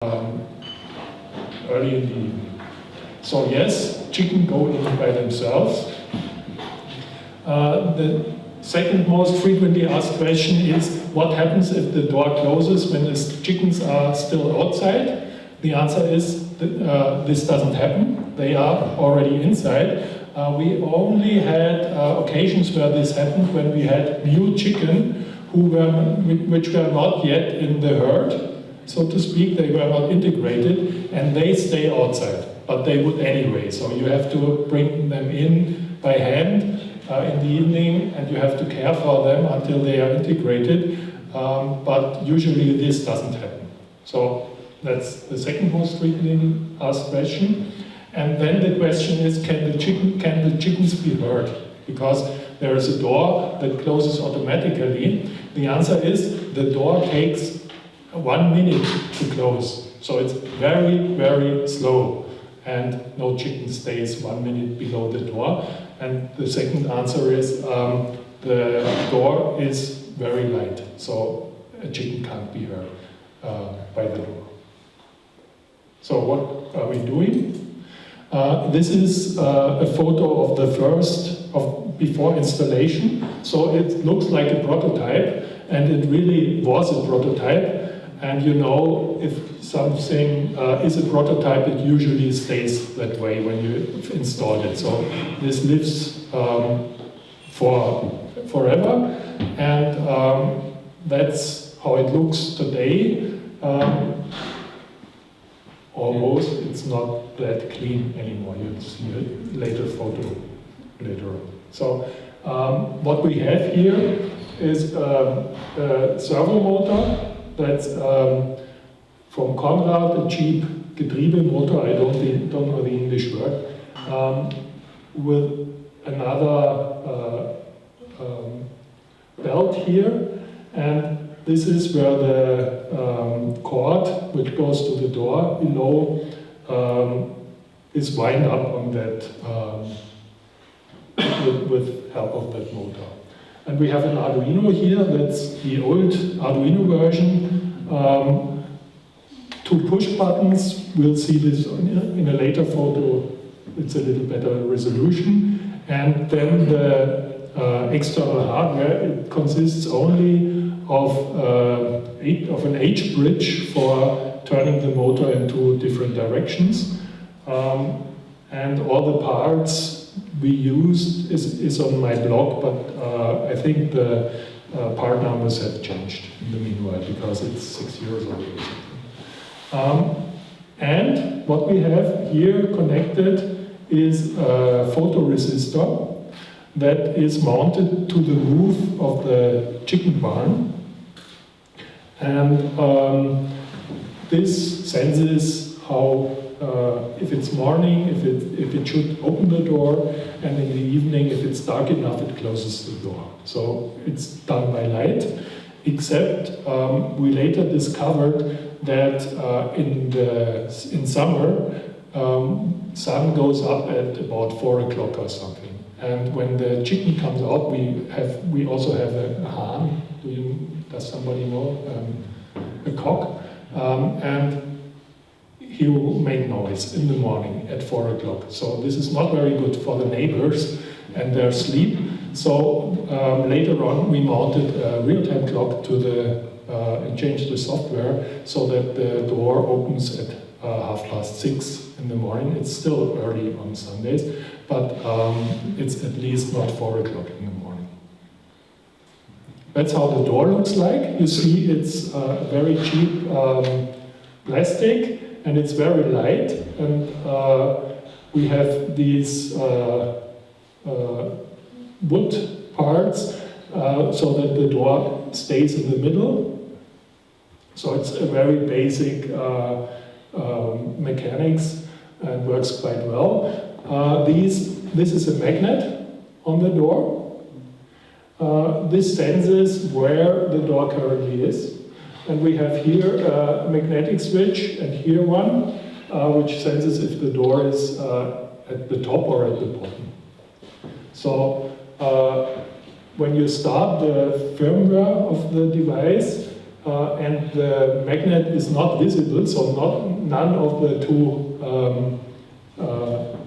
early in the evening. So yes, chicken go in by themselves. The second most frequently asked question is, what happens if the door closes when the chickens are still outside? The answer is that, this doesn't happen. They are already inside. We only had occasions where this happened when we had new chicken which were not yet in the herd, so to speak. They were not integrated, and they stay outside, but they would anyway. So you have to bring them in by hand in the evening, and you have to care for them until they are integrated. But usually this doesn't happen. So that's the second most frequently asked question. And then the question is, can the chickens be heard? Because there is a door that closes automatically. The answer is, the door takes 1 minute to close. So it's very, very slow. And no chicken stays 1 minute below the door. And the second answer is, the door is very light. So a chicken can't be heard by the door. So what are we doing? This is a photo of the before installation. So it looks like a prototype, and it really was a prototype. And you know, if something is a prototype, it usually stays that way when you install it. So this lives forever, and that's how it looks today. Almost, it's not that clean anymore. You'll see a later photo later on. So what we have here is a servo motor that's from Conrad, a cheap Getriebe motor, I don't know the English word, with another belt here, and this is where the cord, which goes to the door below, is wind up on that with help of that motor. And we have an Arduino here. That's the old Arduino version. 2 push buttons. We'll see this in a later photo. It's a little better resolution. And then the external hardware. It consists only of an H bridge for turning the motor in 2 different directions. And all the parts we used is on my blog, but I think the part numbers have changed in the meanwhile, because it's 6 years old or something. And what we have here connected is a photoresistor that is mounted to the roof of the chicken barn. And this senses how, if it's morning, if it should open the door, and in the evening, if it's dark enough, it closes the door. So it's done by light, except we later discovered that in summer, sun goes up at about 4 o'clock or something. And when the chicken comes out, we also have a Hahn. Does somebody know? A cock. And he will make noise in the morning at 4 o'clock. So this is not very good for the neighbors and their sleep. So later on, we mounted a real-time clock to and changed the software so that the door opens at 6:30 in the morning. It's still early on Sundays, but it's at least not 4 o'clock in the morning. That's how the door looks like. You see, it's very cheap plastic, and it's very light. And we have these wood parts so that the door stays in the middle. So it's a very basic mechanics and works quite well. This is a magnet on the door. This senses where the door currently is. And we have here a magnetic switch, and here one, which senses if the door is at the top or at the bottom. So when you start the firmware of the device, and the magnet is not visible, so none of the two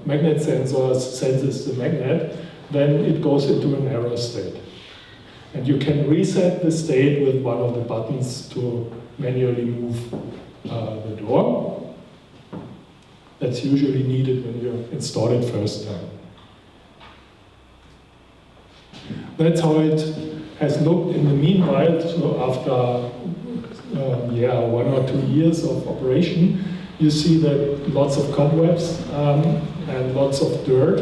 magnet sensors senses the magnet, then it goes into an error state. And you can reset the state with one of the buttons to manually move the door. That's usually needed when you install it first time. That's how it has looked in the meanwhile. So after 1 or 2 years of operation, you see that lots of cobwebs and lots of dirt.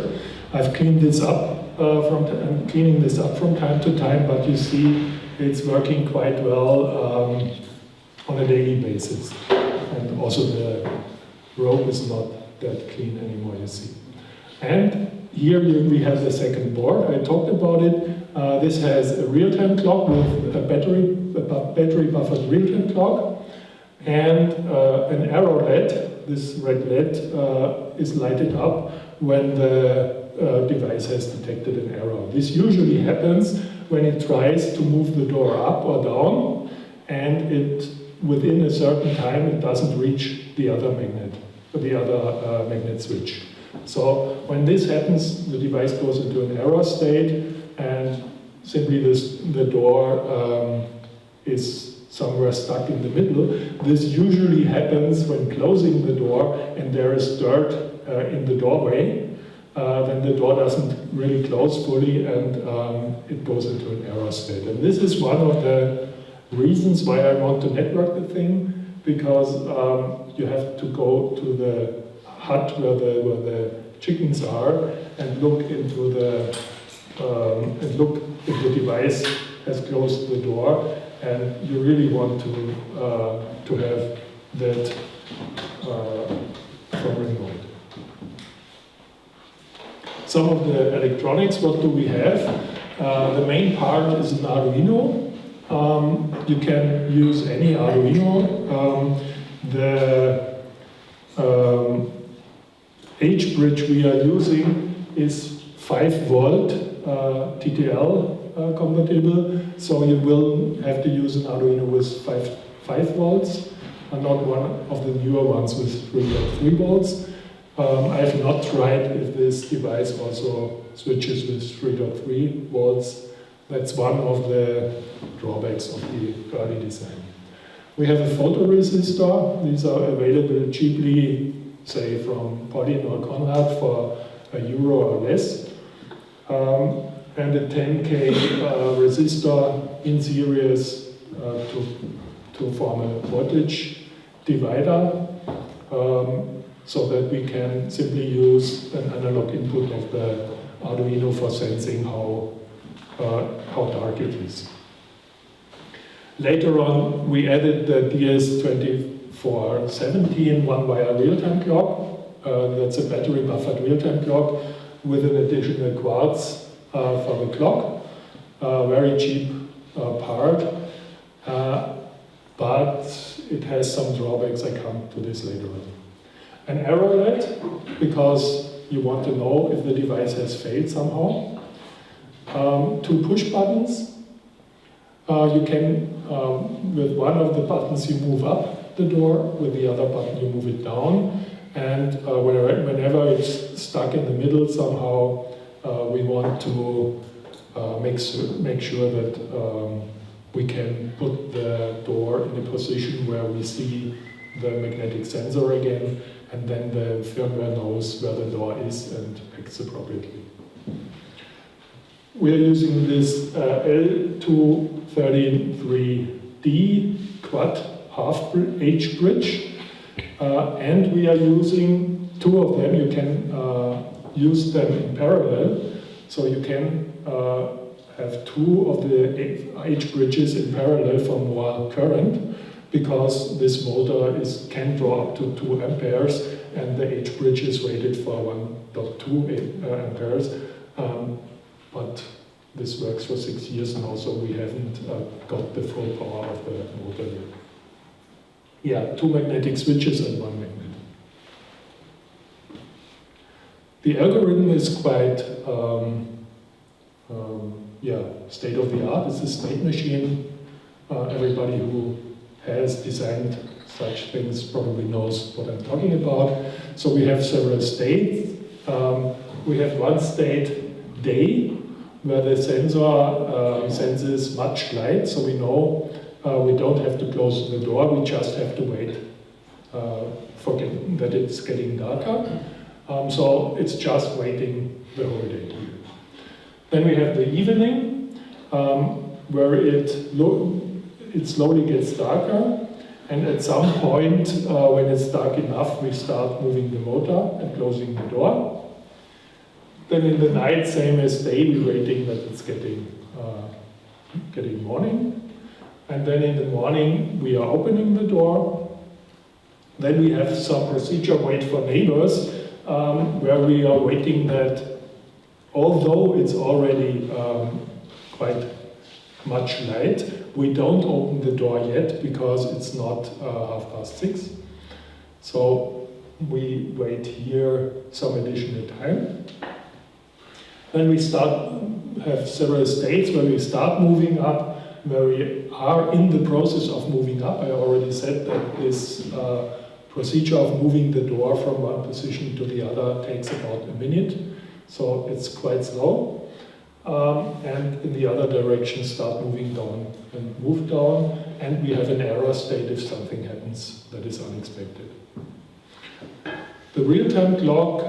I've cleaned this up I'm cleaning this up from time to time, but you see it's working quite well on a daily basis. And also the rope is not that clean anymore, you see. And here we have the second board. I talked about it. This has a real-time clock with a battery buffered real-time clock, and an arrow LED. This red LED is lighted up when the device has detected an error. This usually happens when it tries to move the door up or down, and within a certain time it doesn't reach the other magnet switch. So when this happens, the device goes into an error state, and simply the door is somewhere stuck in the middle. This usually happens when closing the door and there is dirt in the doorway. Then the door doesn't really close fully, and it goes into an error state. And this is one of the reasons why I want to network the thing, because you have to go to the hut where the chickens are and look into if the device has closed the door, and you really want to have that from remote. Some of the electronics, what do we have? The main part is an Arduino. You can use any Arduino. The H bridge we are using is 5-volt TTL compatible, so you will have to use an Arduino with 5 volts, and not one of the newer ones with 3 volts. I have not tried if this device also switches with 3.3 volts. That's one of the drawbacks of the early design. We have a photoresistor. These are available cheaply, say from Pollin or Conrad for €1 or less. And a 10K resistor in series to form a voltage divider. So that we can simply use an analog input of the Arduino for sensing how dark it is. Later on, we added the DS2417 one-wire real-time clock. That's a battery buffered real-time clock with an additional quartz for the clock. Very cheap part, but it has some drawbacks. I come to this later on. An error LED, because you want to know if the device has failed somehow. 2 push buttons. You can, with one of the buttons you move up the door, with the other button you move it down, and whenever it's stuck in the middle somehow, we want to make sure that we can put the door in a position where we see the magnetic sensor again, and then the firmware knows where the door is and acts appropriately. We are using this L233D quad half H bridge, and we are using 2 of them. You can use them in parallel, so you can have 2 of the H bridges in parallel for more current, because this motor can draw up to 2 amperes, and the H bridge is rated for 1.2 amperes. But this works for 6 years now, so we haven't got the full power of the motor yet. Yeah, 2 magnetic switches and 1 magnet. The algorithm is quite state of the art. It's a state machine. Everybody who has designed such things probably knows what I'm talking about. So we have several states. We have one state, day, where the sensor senses much light, so we know we don't have to close the door, we just have to wait that it's getting darker. So it's just waiting the whole day. Then we have the evening, where it slowly gets darker, and at some point, when it's dark enough, we start moving the motor and closing the door. Then in the night, same as day, we're waiting that it's getting morning. And then in the morning, we are opening the door. Then we have some procedure, wait for neighbors, where we are waiting that, although it's already quite much light, we don't open the door yet because it's not 6:30. So we wait here some additional time. Then we have several states where we start moving up, where we are in the process of moving up. I already said that this procedure of moving the door from one position to the other takes about a minute, so it's quite slow. And in the other direction start moving down and move down, and we have an error state if something happens that is unexpected. The real-time clock,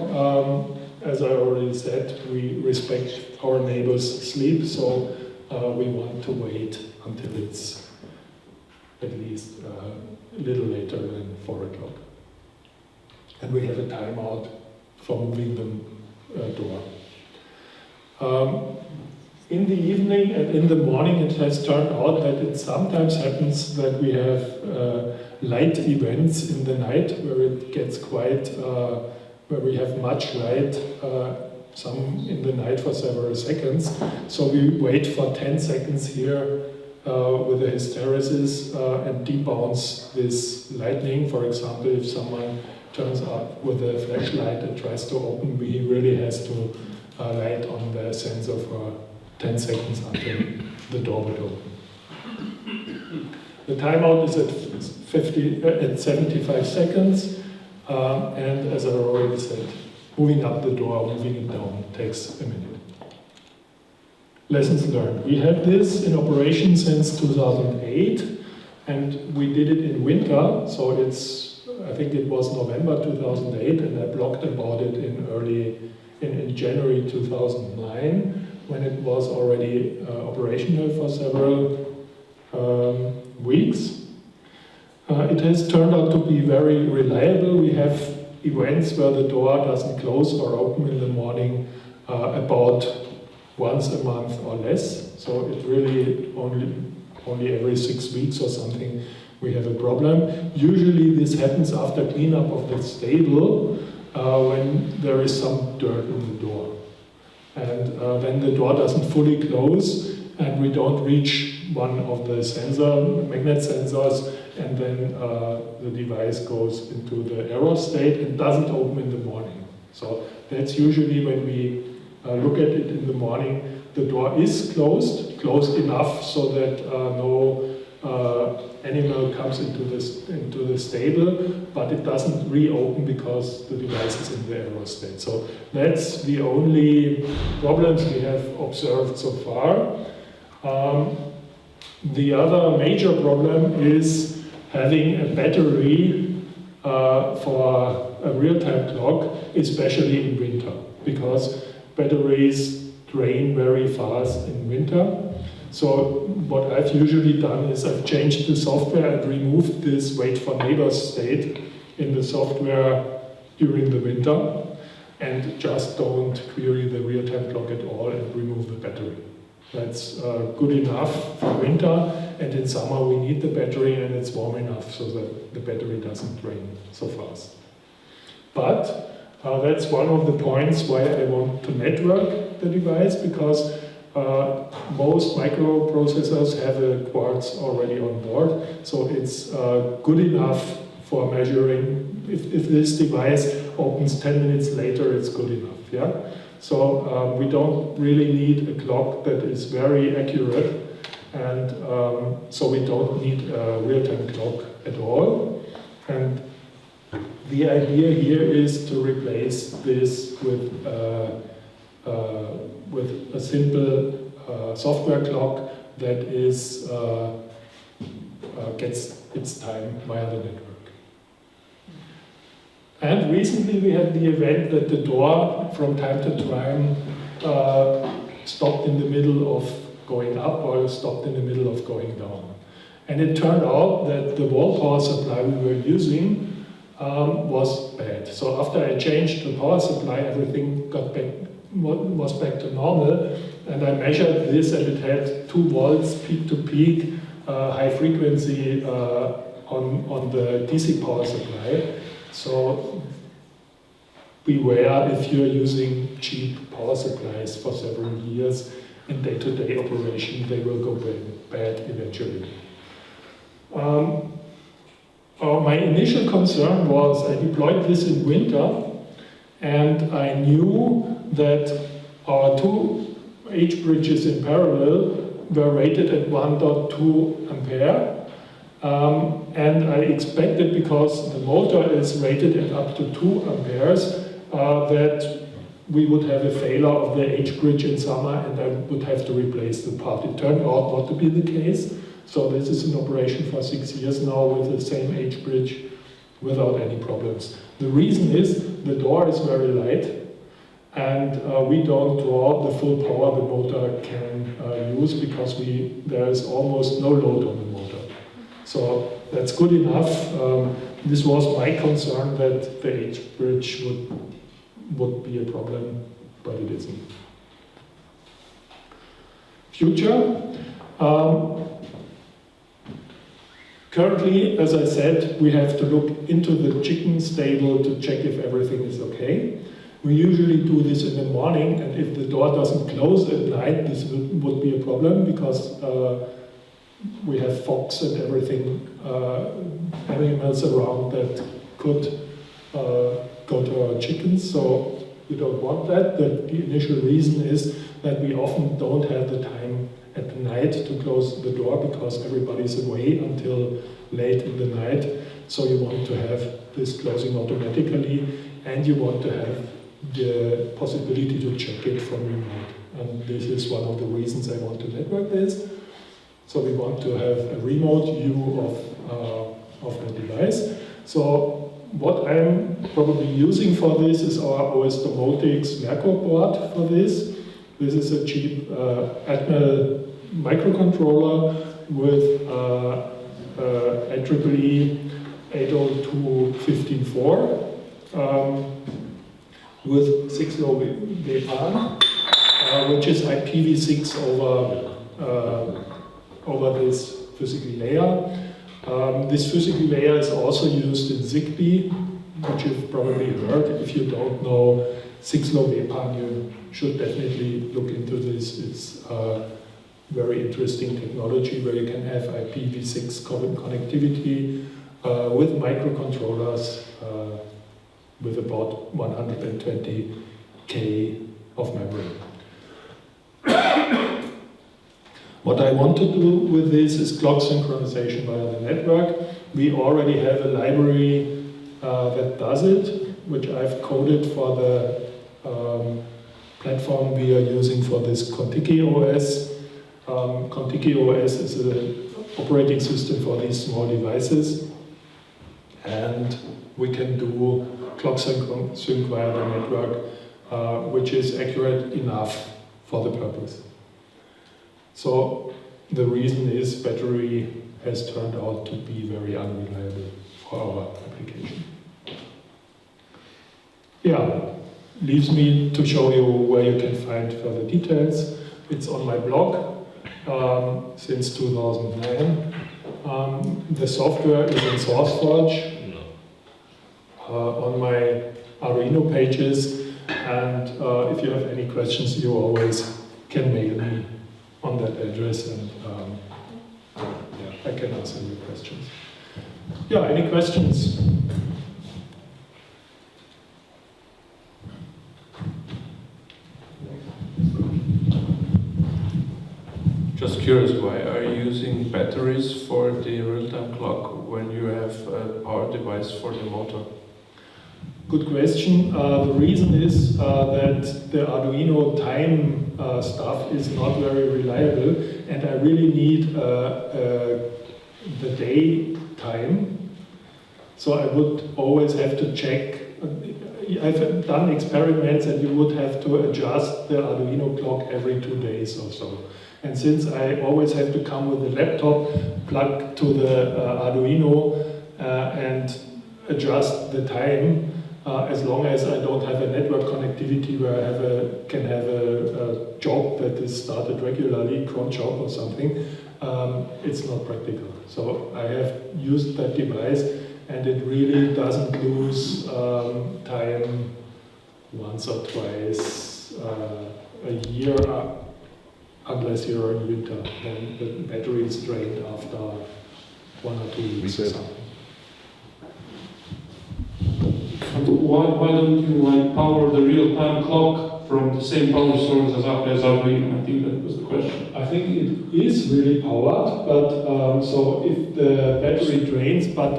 as I already said, we respect our neighbors' sleep, so we want to wait until it's at least a little later than 4 o'clock. And we have a timeout for moving the door. In the evening and in the morning, it has turned out that it sometimes happens that we have light events in the night where it gets quite, where we have much light, some in the night for several seconds. So we wait for 10 seconds here with a hysteresis and debounce this lightning. For example, if someone turns up with a flashlight and tries to open, he really has to light on the sensor for 10 seconds until the door would open. The timeout is at 75 seconds, and as I already said, moving up the door, moving it down takes a minute. Lessons learned. We had this in operation since 2008, and we did it in winter, so I think it was November 2008, and I blogged about it in January 2009, when it was already operational for several weeks. It has turned out to be very reliable. We have events where the door doesn't close or open in the morning about once a month or less. So it really only every 6 weeks or something we have a problem. Usually this happens after cleanup of the stable when there is some dirt in the door. And then the door doesn't fully close and we don't reach one of the magnet sensors, and then the device goes into the error state and doesn't open in the morning. So that's usually when we look at it in the morning, the door is closed enough so that no animal comes into the stable, but it doesn't reopen because the device is in the error state. So that's the only problems we have observed so far. The other major problem is having a battery for a real-time clock, especially in winter, because batteries drain very fast in winter. So what I've usually done is I've changed the software and removed this wait for neighbors state in the software during the winter, and just don't query the real-time clock at all and remove the battery. That's good enough for winter, and in summer we need the battery and it's warm enough so that the battery doesn't drain so fast. But that's one of the points why I want to network the device, because most microprocessors have a quartz already on board, so it's good enough for measuring. If this device opens 10 minutes later, it's good enough. Yeah. So we don't really need a clock that is very accurate. And so we don't need a real-time clock at all. And the idea here is to replace this with a simple software clock that is gets its time via the network. And recently we had the event that the door from time to time stopped in the middle of going up or stopped in the middle of going down. And it turned out that the wall power supply we were using was bad. So after I changed the power supply, everything was back to normal. And I measured this, and it had 2 volts peak to peak, high frequency on the DC power supply. So beware if you're using cheap power supplies for several years in day-to-day operation, they will go bad eventually. My initial concern was I deployed this in winter, and I knew that our 2 H bridges in parallel were rated at 1.2 ampere. And I expected, because the motor is rated at up to 2 amperes, that we would have a failure of the H bridge in summer and I would have to replace the part. It turned out not to be the case. So this is in operation for 6 years now with the same H bridge without any problems. The reason is the door is very light, and we don't draw the full power the motor can use, because there is almost no load on the motor. So that's good enough. This was my concern, that the H bridge would be a problem, but it isn't. Future. Currently, as I said, we have to look into the chicken stable to check if everything is okay. We usually do this in the morning, and if the door doesn't close at night, this would be a problem, because we have fox and everything, animals around that could go to our chickens, so we don't want that. The initial reason is that we often don't have the time at night to close the door, because everybody's away until late in the night. So you want to have this closing automatically, and you want to have the possibility to check it from remote. And this is one of the reasons I want to network this. So we want to have a remote view of the device. So what I'm probably using for this is our OS Domotics Merkur board for this. This is a cheap Atmel microcontroller with IEEE 802.15.4 with 6 low WPAN, which is IPv6 over this physical layer. This physical layer is also used in Zigbee, which you've probably heard. If you don't know 6 low WPAN, you should definitely look into this. It's very interesting technology where you can have IPv6 connectivity with microcontrollers with about 120K of memory. What I want to do with this is clock synchronization via the network. We already have a library that does it, which I've coded for the platform we are using for this Contiki OS. Contiki OS is an operating system for these small devices, and we can do clock sync via the network, which is accurate enough for the purpose. So the reason is battery has turned out to be very unreliable for our application. Yeah, leaves me to show you where you can find further details. It's on my blog since 2009. The software is in SourceForge on my Arduino pages, and if you have any questions, you always can mail me on that address, and I can answer your questions. Yeah, any questions? Just curious, why are you using batteries for the real-time clock when you have a power device for the motor? Good question. The reason is that the Arduino time stuff is not very reliable, and I really need the day time. So I would always have to check. I've done experiments, and you would have to adjust the Arduino clock every 2 days or so. And since I always have to come with a laptop, plug to the Arduino and adjust the time, as long as I don't have a network connectivity where I can have a job that is started regularly, cron job or something, it's not practical. So I have used that device, and it really doesn't lose time once or twice a year, unless you're in winter. Then the battery is drained after 1 or 2 weeks or something. Why don't you power the real-time clock from the same power source as Arduino? I think that was the question. I think it is really powered, but so if the battery drains, but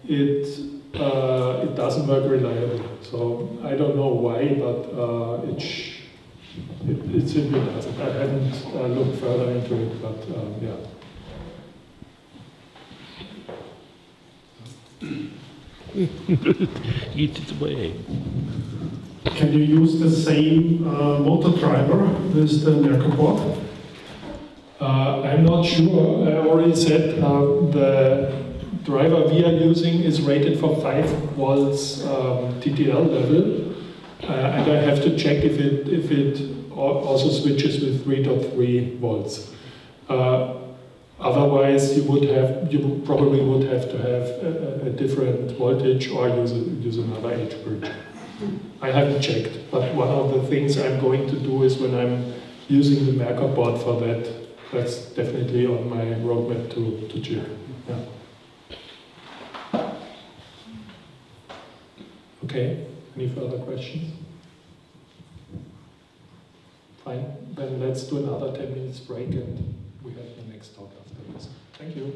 it doesn't work reliably. So I don't know why, but it simply doesn't. I haven't looked further into it, but yeah. Eat it away. Can you use the same motor driver with the Merkur board? I'm not sure. I already said the driver we are using is rated for 5 volts TTL level, and I have to check if it also switches with 3.3 volts. Otherwise, you probably would have to have a different voltage or use another H bridge. I haven't checked, but one of the things I'm going to do is when I'm using the Merkur board for that, that's definitely on my roadmap to check. Yeah. Okay, any further questions? Fine, then let's do another 10 minutes break and we have the next talk after this. Thank you.